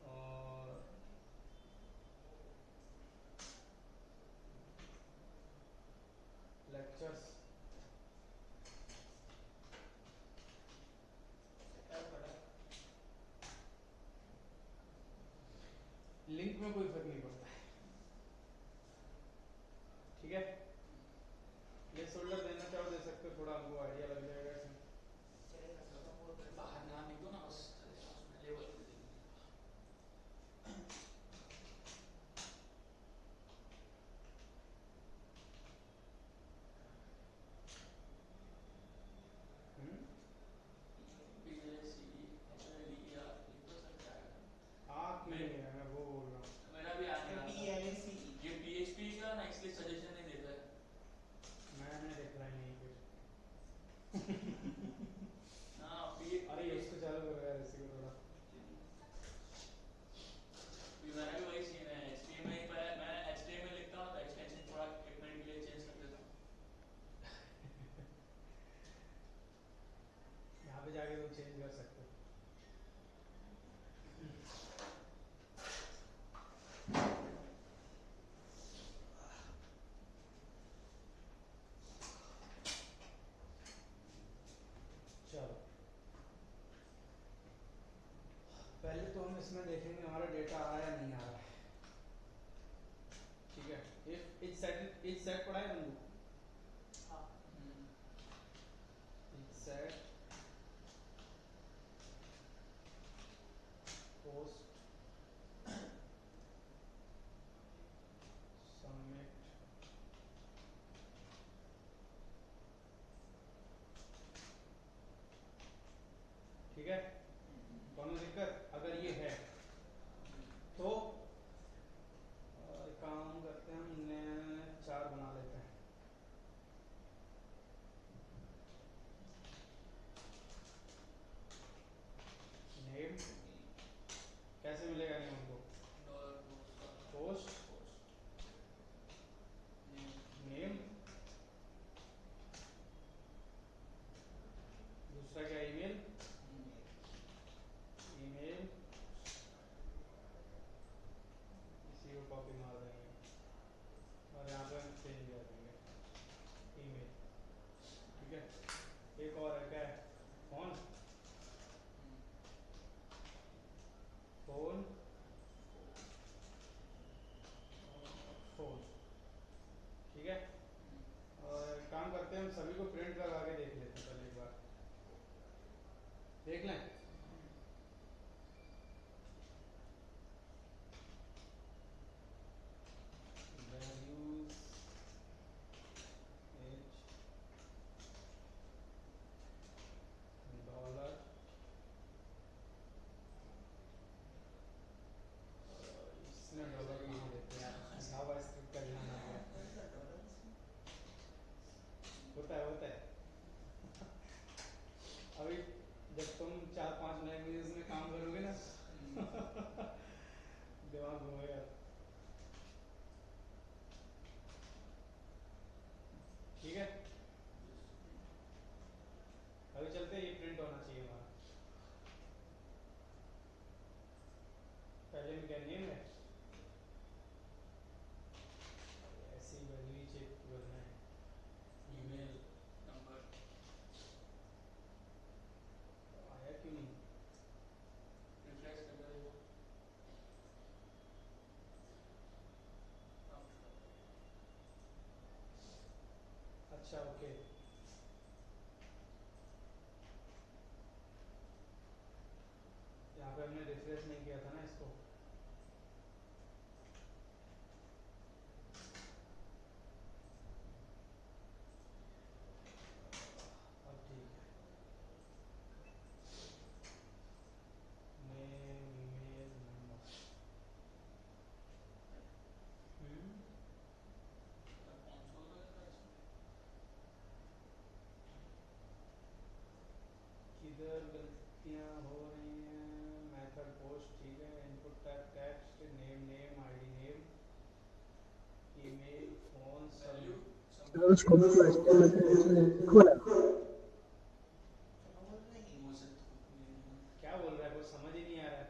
और लेक्चर्स। सेटअप बड़ा। लिंक में कोई फर्क नहीं पड़ता है, ठीक है। प्लेस होल्डर देना चाहो दे सकते हो, थोड़ा हमको आइडिया लग जाएगा इसमें। चलेगा सर, वो कर बाहर ना निकलो ना बस, लेवल पे देख। BACE HLDER लिख तो सकता है। क्यों नहीं है, मैं वो बोल रहा हूँ। मेरा भी आ नहीं रहा था। PICE। ये PHP का ना इसलिए सजेशन नहीं देता है। मैंने देखा ही नहीं फिर। हाँ अरे इसको चालू करो यार, इसी को थोड़ा। मेरा भी वही सीन है। HTML पर मैं HTML लिखता हूँ तो एक्सटेंशन थोड़ा 1 मिनट के लिए चेंज कर देता हूँ। यहाँ पे जाके तुम चेंज कर सकते हो। हम इसमें देखेंगे हमारा डेटा आ रहा है नहीं आ रहा है। ठीक है, इफ इच सेट पढ़ा है बंदू, हाँ इच सेट पोस्ट सबमिट। ठीक है, कोनो दिक्कत अगर ये है तो एक काम करते हैं, हम नए 4 बना लेते हैं। नेम कैसे मिलेगा नेम हमको? पोस्ट नेम, दूसरा क्या ईमेल, ईमेल इसी को कॉपी मार देंगे और यहाँ पे हम चेंज कर देंगे ईमेल। ठीक है, एक और है, क्या है? Phone, phone phone. ठीक है, और एक काम करते हैं, हम सभी को प्रिंट करवा के देख लेते हैं पहले एक बार, देख लें। वैल्यूज $, इसमें डॉलर भी नहीं देते हैं, जावा स्क्रिप्ट का ध्यान आ गया। होता है अभी जब तुम 4-5 लैंग्वेजेस में काम करोगे ना दिमाग घूमेगा। ठीक है, अभी चलते हैं, ये प्रिंट होना चाहिए हमारा। पहले में क्या नेम है, ऐसी वैल्यू चेक करना है। ईमेल नंबर आया क्यों नहीं? रिफ्रेश कर दो। अच्छा ओके, यहाँ पे हमने रिफ्रेश नहीं किया था ना इसको। अब ठीक है, नेम ईमेल नंबर। किधर गलतियाँ हो रही हैं? मेथड पोस्ट, ठीक है, input tag text, name name, ID name, email, phone, value sir उसको भी HTML के नीचे लिखो ना। क्या बोल रहा है, कुछ समझ ही नहीं आ रहा है।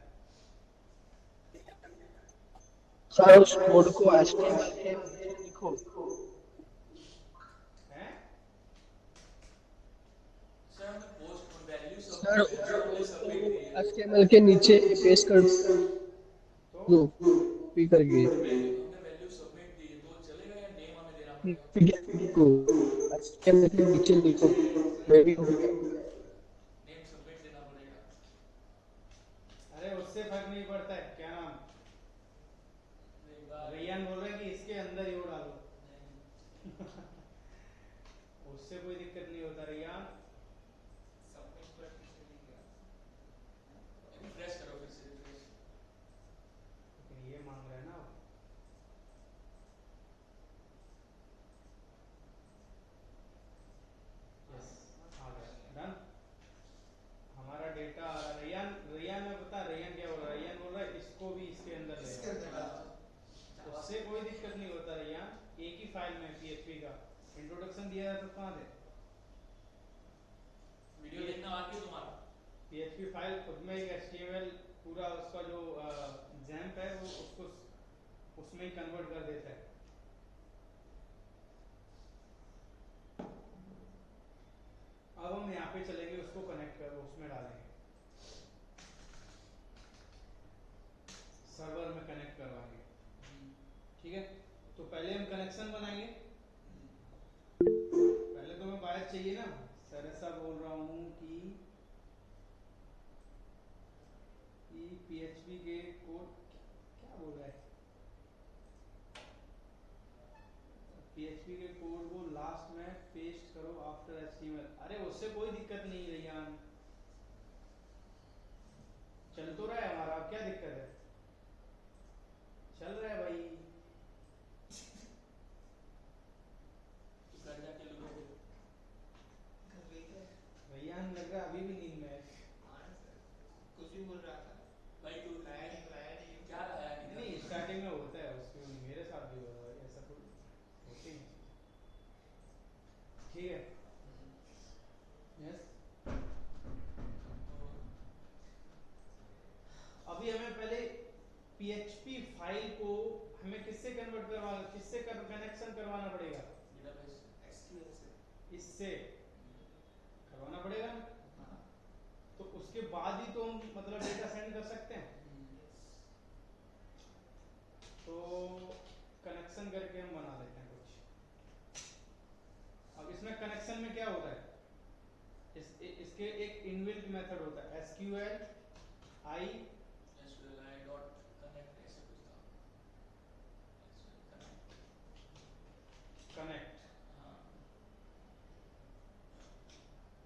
सर उस कोड को HTML के नीचे लिखो। हैं? सर हमने पोस्ट वैल्यू सब सर वैल्यू हमने सबमिट दी है। HTML के नीचे पेस्ट कर तो दो कॉपी करके। हमने वैल्यू सबमिट दी है तो चलेगा या नेम हमें देना पड़ेगा? ठीक है, को HTML के नीचे लिखो, मैं भी हो गया। नेम सबमिट देना पड़ेगा। अरे उससे फर्क नहीं पड़ता है, क्या नाम, एक बार रैयान बोल रहा है कि इसके अंदर ही वो डालो उससे कोई दिक्कत नहीं होता रैयान। सबमिट पर किसी नहीं गया। रिफ्रेश करो फिर से रिफ्रेश। लेकिन ये मांग रहा है ना, यस आ गया, डन। हमारा डेटा आ रहा है। रैयान रैयान में पता है रैयान क्या बोल रहा है? रैयान बोल रहा है इसको भी इसके अंदर ले इसके आओ। अंदर डालो। उससे कोई दिक्कत नहीं होता रैयान, एक ही फाइल में PHP का इंट्रोडक्शन दिया है तो कहाँ थे? वीडियो देखना बाकी है तुम्हारा? PHP फाइल खुद में एक HTML पूरा उसका जो XAMPP है वो उसको उसमें ही कन्वर्ट कर देता है। अब हम यहाँ पे चलेंगे, उसको कनेक्ट कर उसमें डालेंगे। सर्वर में कनेक्ट करवाएंगे। ठीक है, तो पहले हम कनेक्शन बनाएंगे। पहले तो हमें वायर चाहिए ना। सर ऐसा बोल रहा हूँ कि PHP के कोड क्या बोल रहा है, PHP के कोड को लास्ट में पेस्ट करो आफ्टर HTML। अरे उससे कोई दिक्कत नहीं है यार, चल तो रहा है हमारा, अब क्या दिक्कत है, चल रहा है भाई। तो घर जाके लोग कर रही है। भैया हमें लग रहा है अभी भी नींद में है। हाँ सर, कुछ भी बोल रहा था। भाई तू लाया नहीं क्या लाया नहीं स्टार्टिंग में होता है, उसके मेरे साथ भी हुआ है ऐसा, थोड़ी होते हैं। ठीक है, यस। अभी हमें पहले PHP फाइल को हमें किससे कन्वर्ट करवाना, किससे कनेक्शन करवाना पड़ेगा, डेटाबेस SQL से। इससे करवाना पड़ेगा ना। हाँ। तो उसके बाद ही तो हम मतलब डेटा सेंड कर सकते हैं। तो कनेक्शन करके हम बना लेते हैं कुछ। अब इसमें कनेक्शन में क्या होता है, इसके एक इनबिल्ट मेथड होता है SQL I डॉट कनेक्ट ऐसे कुछ था कनेक्ट, हाँ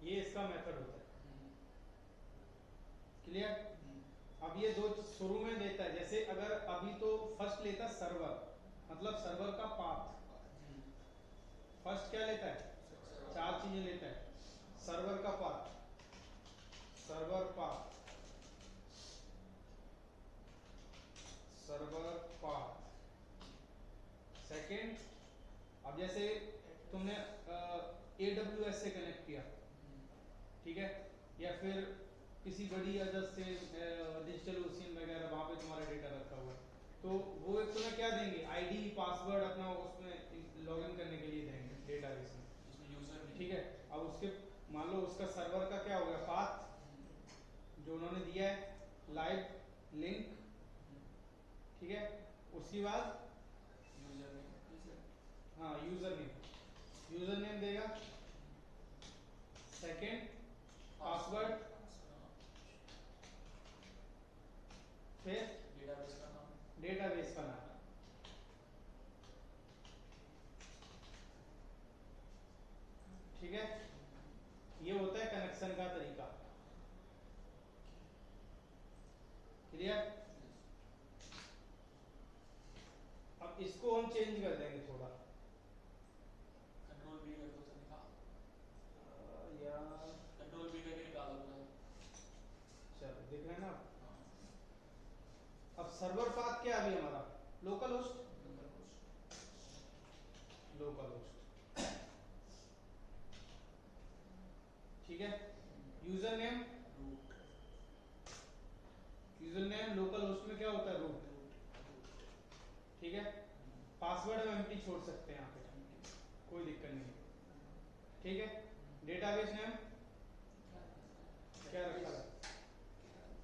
ये इसका मेथड होता है। क्लियर। अब ये दो शुरू में देता है, जैसे अगर अभी तो फर्स्ट लेता है सर्वर, मतलब सर्वर का पाथ। फर्स्ट क्या लेता है, चार चीजें लेता है। सर्वर का path, server path, server path. Second, अब जैसे तुमने AWS से कनेक्ट किया, ठीक है, या फिर किसी बड़ी अदर से डिजिटल ओशियन वगैरह, वहां पे तुम्हारा डेटा रखा हुआ है, तो वो एक तुम्हें क्या देंगे, आईडी पासवर्ड अपना उसमें लॉगिन करने के लिए देंगे डेटाबेस में। इसमें यूजर नहीं। ठीक है, अब उसके मान लो उसका सर्वर का क्या हो गया, पाथ जो उन्होंने दिया है, लाइव लिंक, ठीक है, उसके बाद यूजर नहीं हाँ यूजर नेम देगा, सेकंड पासवर्ड, फिर डेटाबेस का नाम डेटाबेस का नाम। ठीक है, ये होता है कनेक्शन का तरीका। क्लियर। अब इसको हम चेंज कर देंगे थोड़ा, कंट्रोल बी करके उसे निकाल या कंट्रोल बी करके निकाल दो चलो देख रहे हैं ना। अब सर्वर पाथ क्या अभी हमारा, लोकल होस्ट, लोकल होस्ट, ठीक है। यूजर नेम लोकल होस्ट में क्या होता है, रूट, ठीक है। पासवर्ड हम एम्प्टी छोड़ सकते हैं यहाँ पे, कोई दिक्कत नहीं, ठीक है। डेटाबेस नेम क्या रखा है,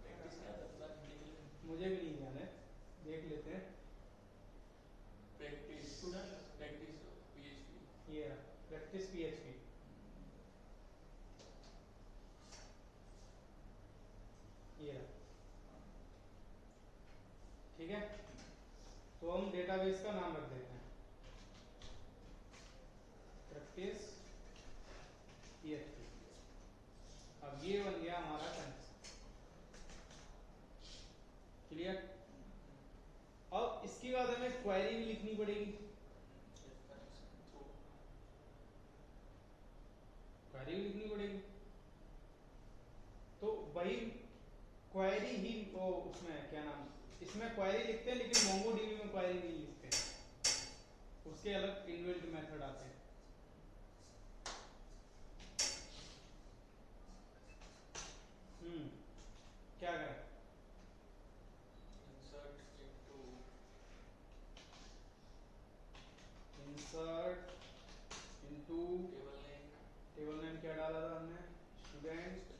प्रैक्टिस क्या था पूरा हिंदी के लिए मुझे भी नहीं ध्यान है, देख लेते हैं। प्रैक्टिस PHP ये प्रैक्टिस PHP, ये रहा, ठीक है। तो हम डेटाबेस का नाम रख देते हैं प्रैक्टिस PHP। अब ये बन गया हमारा कनेक्शन। क्लियर। अब इसके बाद हमें क्वेरी भी लिखनी पड़ेगी, क्वेरी भी लिखनी पड़ेगी। तो वही क्वेरी ही वो उसमें क्या नाम, इसमें क्वेरी लिखते हैं लेकिन MongoDB में क्वेरी नहीं लिखते हैं, उसके अलग इनबिल्ट मेथड आते हैं। क्या करें, इंसर्ट इनटू टेबल नेम क्या डाला था हमने, स्टूडेंट्स।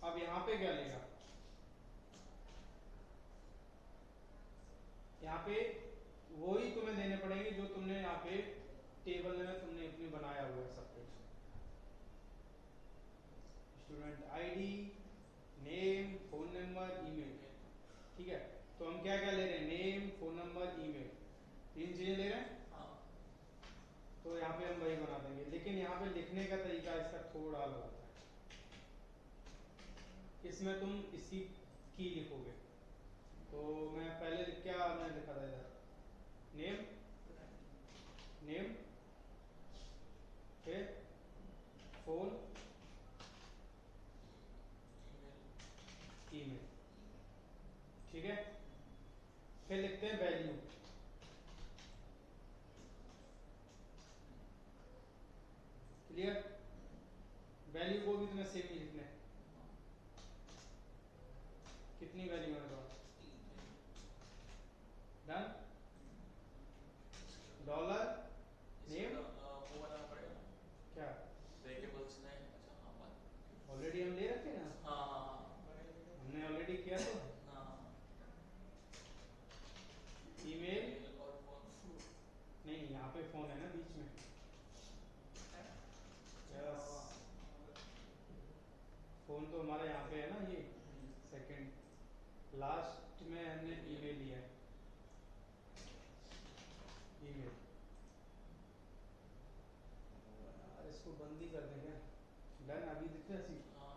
अब यहाँ पे क्या लेगा, पे वही तुम्हें देने पड़ेंगे जो तुमने यहाँ पे टेबल में तुमने अपनी बनाया हुआ है सब कुछ। Student ID, name, phone number, email. ठीक है, तो हम क्या क्या ले रहे हैं? नेम, फोन नंबर, ईमेल, तीन चीजें ले रहे हैं। हाँ तो यहाँ पे हम वही बना देंगे, लेकिन यहाँ पे लिखने का तरीका इसका थोड़ा अलग होता है। इसमें तुम इसकी की लिखोगे। तो मैं पहले क्या मैं लिखा था इधर? नेम, नेम, फिर फोन, ईमेल। ठीक है, फिर लिखते हैं वैल्यू। क्लियर? वैल्यू को भी तुम्हें सेम ही लिखना है। कितनी वैल्यू है तो डन। डॉलर नेम वो बनाना पड़ेगा क्या वेरिएबल्स में। अच्छा हाँ बात। ऑलरेडी हम ले रखे हैं ना, हाँ हमने ऑलरेडी किया तो। हाँ ईमेल ईमेल और फोन। नहीं, यहाँ पे फोन है ना बीच में। यस, फोन तो हमारा यहाँ पे है ना, ये सेकंड लास्ट में हमने ईमेल लिया है। ईमेल यार, इसको बंद ही कर दें क्या? डन, अभी दिख रहा है सी। हाँ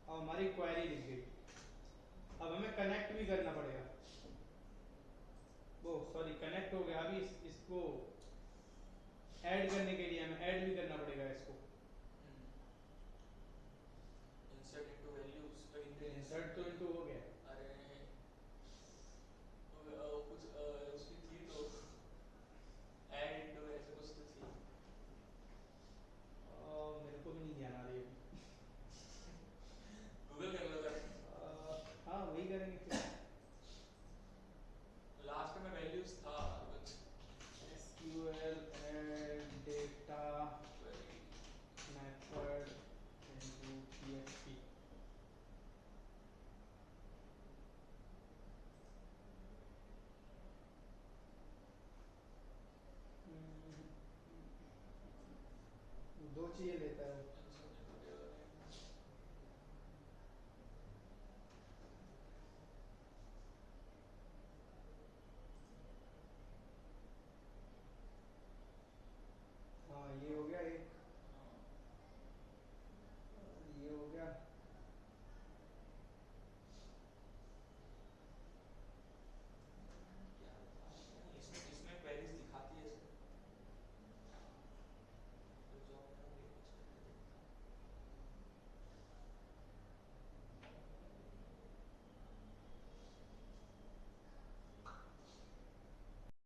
अब हमारी क्वेरी लिख गई। अब हमें कनेक्ट भी करना पड़ेगा। वो सॉरी, कनेक्ट हो गया। अभी इसको ऐड करने के लिए हमें ऐड भी करना पड़ेगा इसको। Insert into values. इंसर्ट तो इनटू हो गया। अरे कुछ उसकी थी तो ऐड इनटू ऐसे कुछ तो थी। मेरे को भी नहीं ध्यान आ रही है। गूगल कर लो सर। हाँ वही करेंगे फिर। लास्ट में वैल्यूज था कुछ। SQL add data query। method into PHP। दो चीजें लेता है वो।